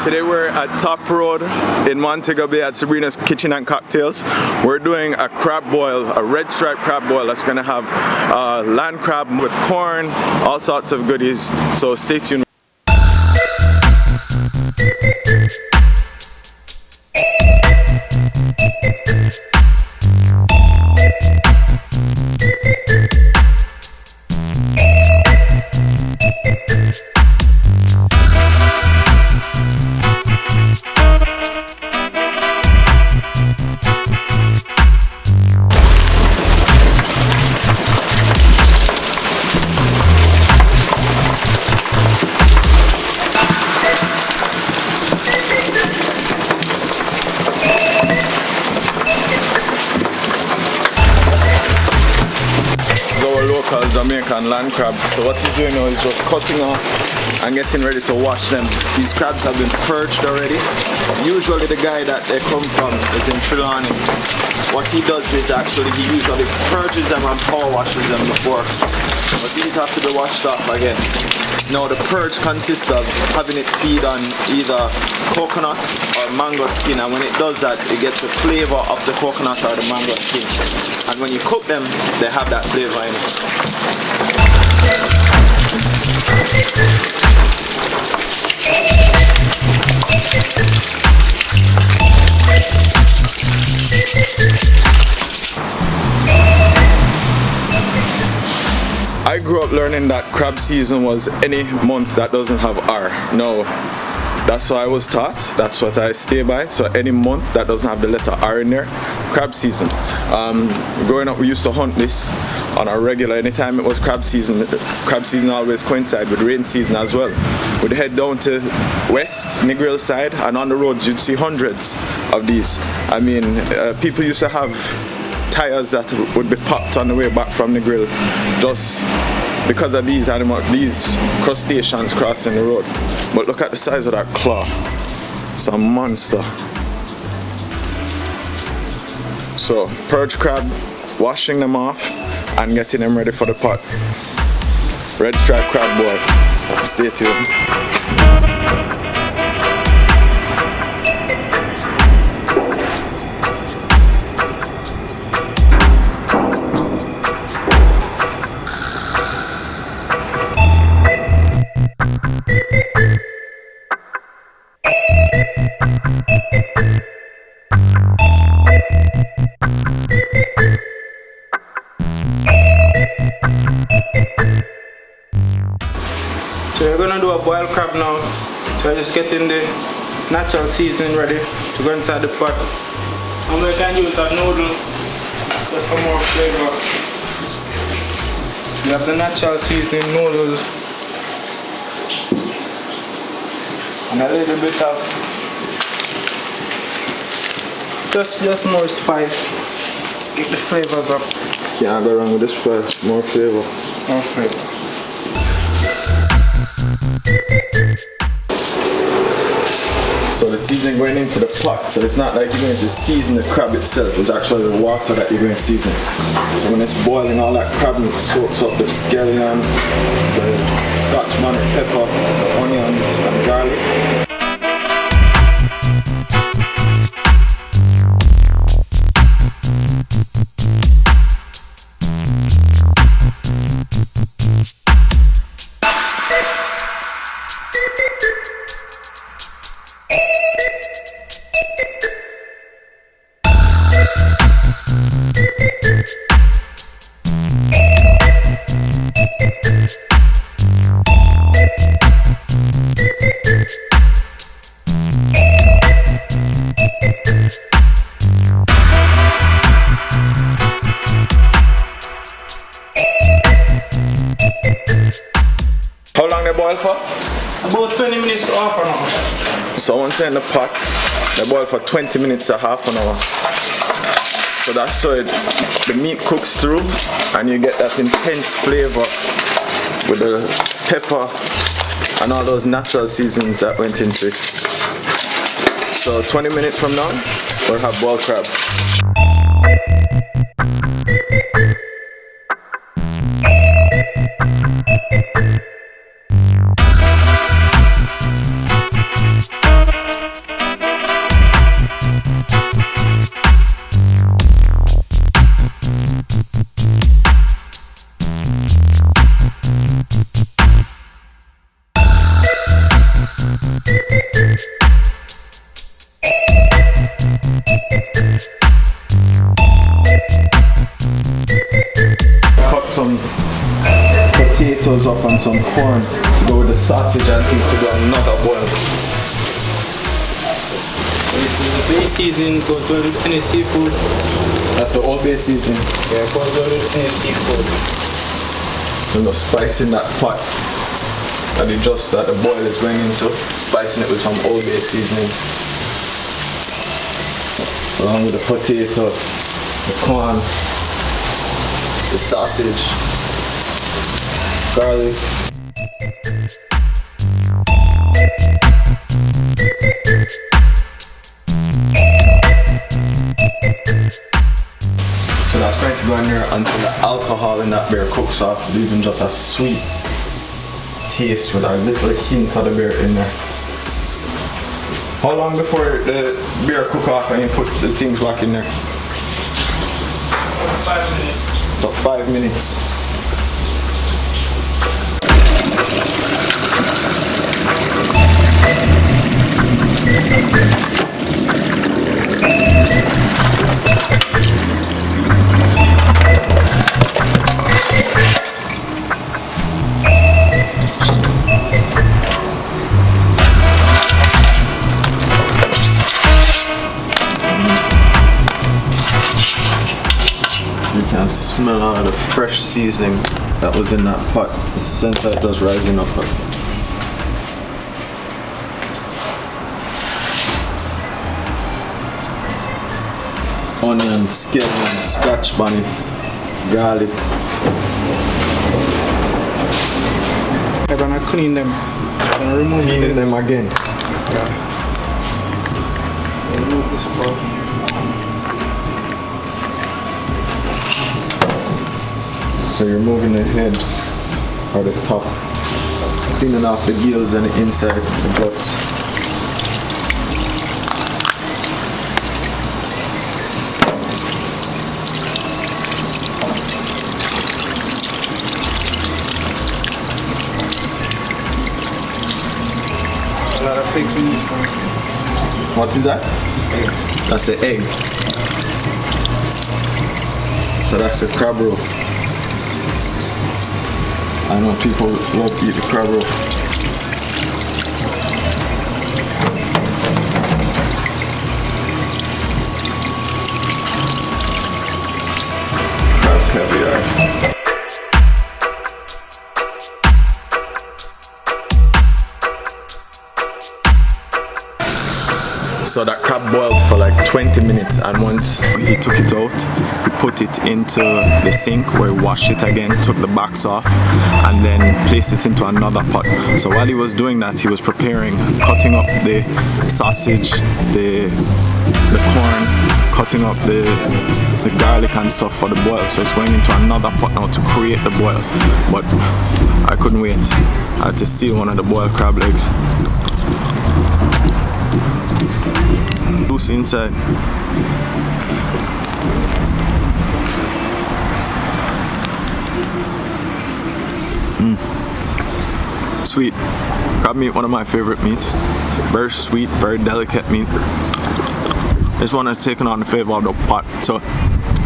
Today we're at Top Road in Montego Bay at Sabrina's Kitchen and Cocktails. We're doing a crab boil, a red stripe crab boil that's gonna have land crab with corn, all sorts of goodies, so stay tuned. Local Jamaican land crab. So what he's doing now is just cutting off and getting ready to wash them. These crabs have been purged already. Usually the guy that they come from is in Trinidad. What he does is actually he usually purges them and power washes them before. But these have to be washed off again. Now the purge consists of having it feed on either coconut or mango skin, and when it does that it gets the flavor of the coconut or the mango skin, and when you cook them they have that flavor in I grew up learning that crab season was any month that doesn't have R. No, that's what I was taught, that's what I stay by. So any month that doesn't have the letter R in there, crab season. Growing up we used to hunt this on a regular. Anytime it was crab season always coincide with rain season as well. We'd head down to west, Negril side, and on the roads you'd see hundreds of these. I mean, people used to have tires that would be popped on the way back from the grill just because of these crustaceans crossing the road. But look at the size of that claw. It's a monster. So purge crab, washing them off and getting them ready for the pot. Red stripe crab boil. Stay tuned. So we're gonna do a boiled crab now. So we're just getting the natural seasoning ready to go inside the pot. And we can use that noodle just for more flavor. So we have the natural seasoning noodles and a little bit of just more spice. Get the flavors up. Can't go wrong with this spice, more flavor. More flavor. So the seasoning going into the pot, so it's not like you're going to season the crab itself, it's actually the water that you're going to season. So when it's boiling, all that crab meat soaks up the scallion, the scotch bonnet pepper, the onions and garlic. How long they boil for? About 20 minutes to half an hour. So once they're in the pot, they boil for 20 minutes to half an hour. So that's so the meat cooks through and you get that intense flavor with the pepper and all those natural seasons that went into it. So 20 minutes from now, we'll have boiled crab. seasoning goes well with any seafood. That's the Old Bay seasoning. Yeah, it goes well with any seafood. So no spice in that pot that the boil is going into. Spicing it with some Old Bay seasoning. Along with the potato, the corn, the sausage, garlic. So that's going to go in there until the alcohol in that beer cooks off, leaving just a sweet taste with a little hint of the beer in there. How long before the beer cook off and you put the things back in there? 5 minutes. So 5 minutes. You can smell all of the fresh seasoning that was in that pot. The scent that does rising up. Onion, scallion, scotch bonnet, garlic. I'm gonna clean them. I'm gonna remove Cleaning them again. Yeah. Remove this part. So you're removing the head or the top, cleaning off the gills and the inside, the guts. A lot of pigs in this one. What is that? Egg. That's the egg. So that's the crab roe. I know people love to eat the crab roe. Crab caviar. So that crab boiled for like 20 minutes, and once he took it out, he put it into the sink where he washed it again, took the backs off, and then placed it into another pot. So while he was doing that, he was preparing, cutting up the sausage, the corn, cutting up the garlic and stuff for the boil. So it's going into another pot now to create the boil. But I couldn't wait. I had to steal one of the boiled crab legs. Loose inside. Sweet. Crab meat, one of my favorite meats. Very sweet, very delicate meat. This one has taken on the flavor of the pot. So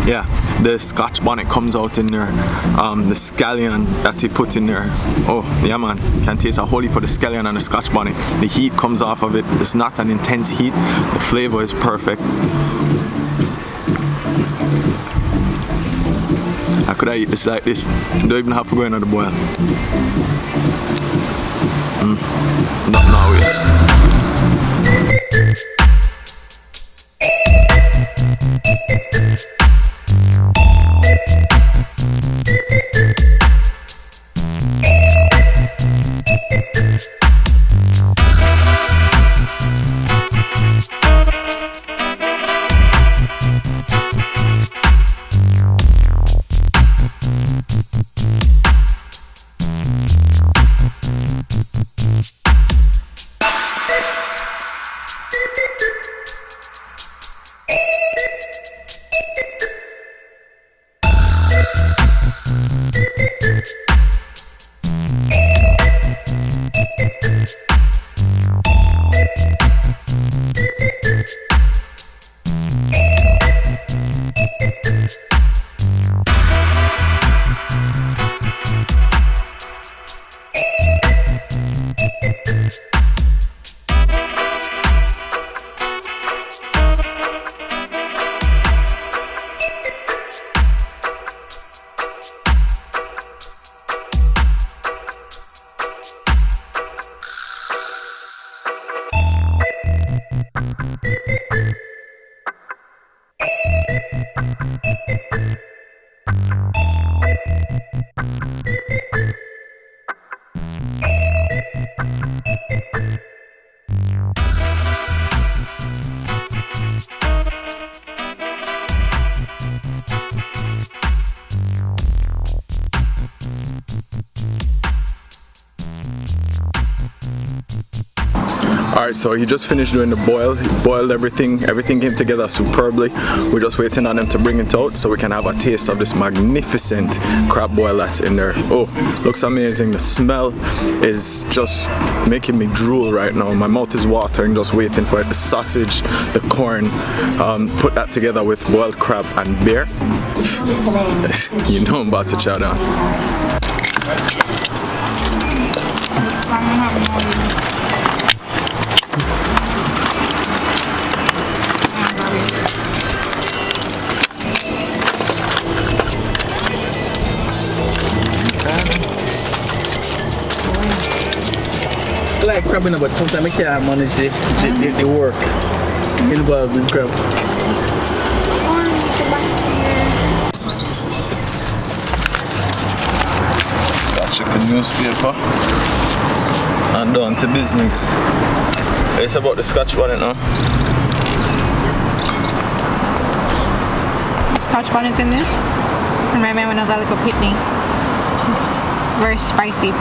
yeah, the scotch bonnet comes out in there. The scallion that he put in there. Oh yeah man, can taste a whole heap of the scallion and the scotch bonnet. The heat comes off of it. It's not an intense heat. The flavor is perfect. How could I eat this like this? Don't even have to go into the boil. Not always. Alright, so he just finished doing the boil. He boiled everything. Everything came together superbly. We're just waiting on him to bring it out so we can have a taste of this magnificent crab boil that's in there. Oh, looks amazing. The smell is just making me drool right now. My mouth is watering just waiting for it. The sausage, the corn, put that together with boiled crab and beer. You know I'm about to chow down. I like crabbing, but sometimes I can't manage the work involved in crab. Got chicken newspaper and down to business. It's about the Scotch bonnet now. Scotch bonnet in this. Remind me when I was a little pitney. Very spicy.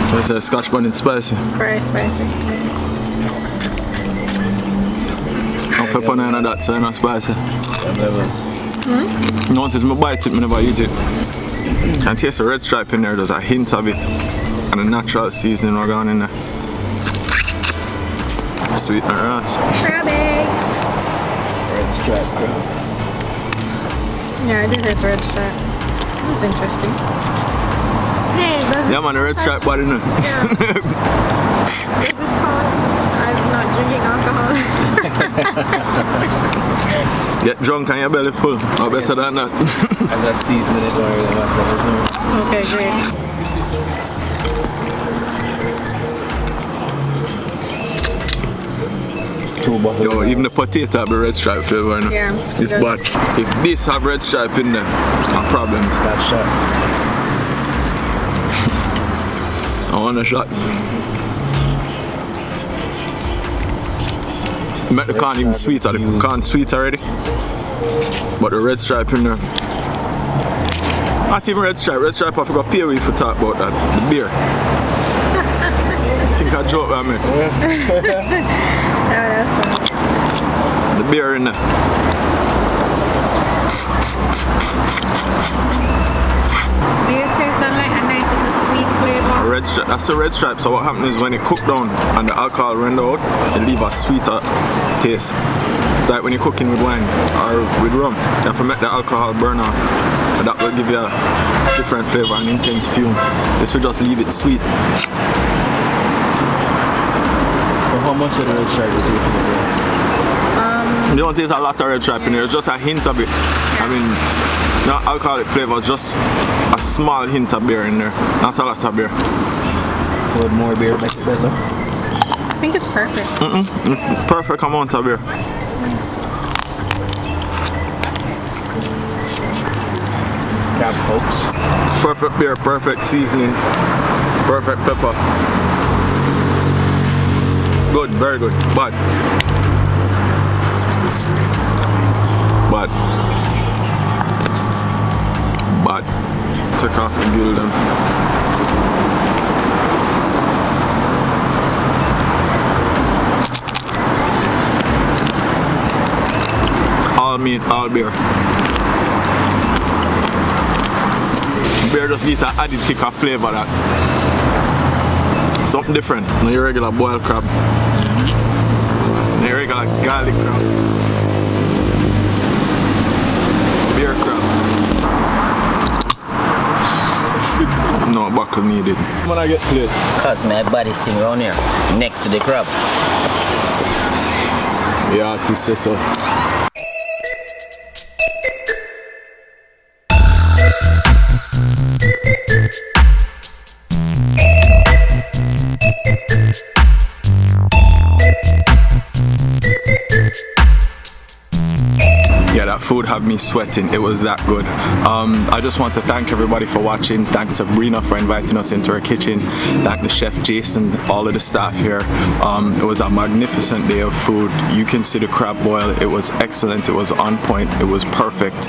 So it's a Scotch bonnet spicy. Very spicy. No pepper none of that, so it's not spicy. No, it's my bite it, I never eat it. Can taste the red stripe in there, there's a hint of it. And the natural seasoning we're going in there. Sweet and rice. Crab eggs. Red stripe crab. Yeah, I did have red stripe. That's interesting. Hey, does Yeah man, the red stripe body in there. does this count? I'm not drinking alcohol. Get drunk and your belly full, or better than that. As I season it already, Okay, great. Yo, even the potato have a red stripe flavor, you know? Yeah, It's it bad. If this have red stripe in there, no problems. That shot. I want a shot. Make the corn even sweeter. The corn sweet already. But the red stripe in there. Not even red stripe. Red stripe I forgot pay we for talk about that. The beer. I think I joke about me. Yeah, that's fun. The beer in there. Do you taste that like a nice little sweet flavor? A red stripe. That's a red stripe. So what happens is when it cook down and the alcohol run out, it leave a sweeter taste. It's like when you're cooking with wine or with rum. You have to make the alcohol burn off. And that will give you a different flavor and intense fume. This will just leave it sweet. How much of the red stripe you taste in it? You don't taste a lot of red stripe in there. It's just a hint of it. I mean, not alcoholic flavor, just a small hint of beer in there. Not a lot of beer. So with more beer make it better? I think it's perfect. Perfect amount of beer. Crab folks. Perfect beer, perfect seasoning, perfect pepper. Good, very good. Bad. Bad. Bad. Take off the gill then. All meat, all beer. Beer just get an added kick of flavor that. Something different than your regular boiled crab. Than your regular garlic crab. Beer crab. No buckle needed. When I get plate. Cause my body's thing around here, next to the crab. Yeah, this is so. that food had me sweating. It was that good. I just want to thank everybody for watching. Thanks Sabrina for inviting us into her kitchen. Thank the chef Jason, all of the staff here. It was a magnificent day of food. You can see the crab boil. It was excellent. It was on point. It was perfect.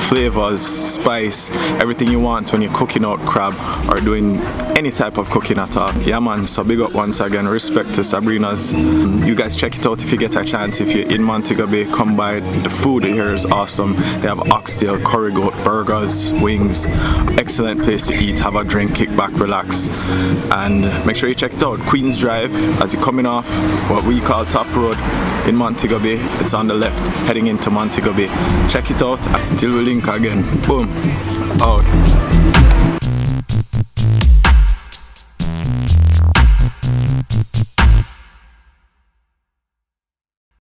Flavors, spice, everything you want when you're cooking out crab or doing any type of cooking at all. Yeah man, so big up once again. Respect to Sabrina's. You guys check it out if you get a chance. If you're in Montego Bay, come by. The food here is awesome. They have oxtail, curry goat, burgers, wings. Excellent place to eat, have a drink, kick back, relax. And make sure you check it out. Queens Drive, as you're coming off what we call Top Road in Montego Bay. It's on the left, heading into Montego Bay. Check it out. Till we link again. Boom. Out.